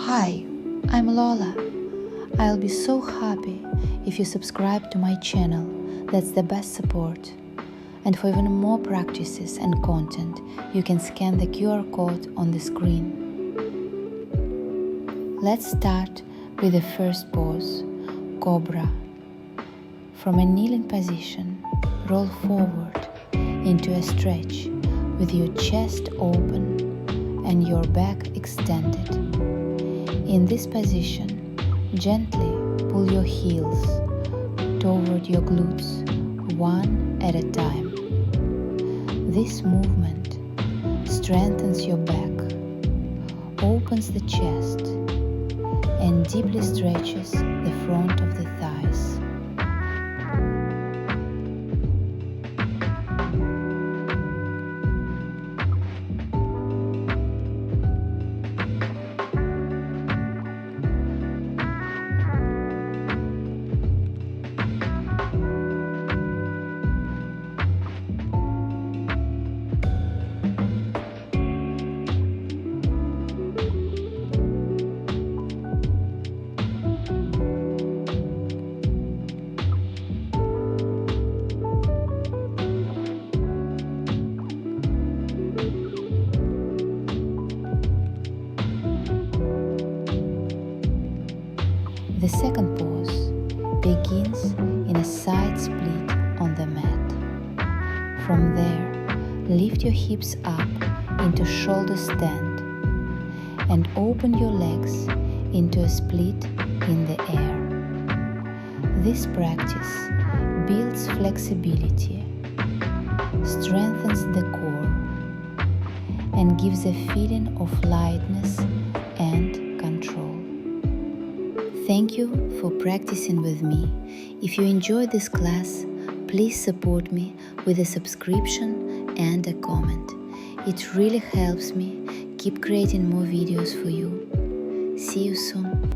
Hi, I'm Lola. I'll be so happy if you subscribe to my channel. That's the best support. And for even more practices and content, you can scan the QR code on the screen. Let's start with the first pose, Cobra. From a kneeling position, roll forward into a stretch with your chest open and your back extended. In this position, gently pull your heels toward your glutes, one at a time. This movement strengthens your back, opens the chest, and deeply stretches the front of the thighs. The second pose begins in a side split on the mat. From there, lift your hips up into shoulder stand and open your legs into a split in the air. This practice builds flexibility, strengthens the core, and gives a feeling of lightness and control. Thank you for practicing with me. If you enjoyed this class, please support me with a subscription and a comment. It really helps me keep creating more videos for you. See you soon.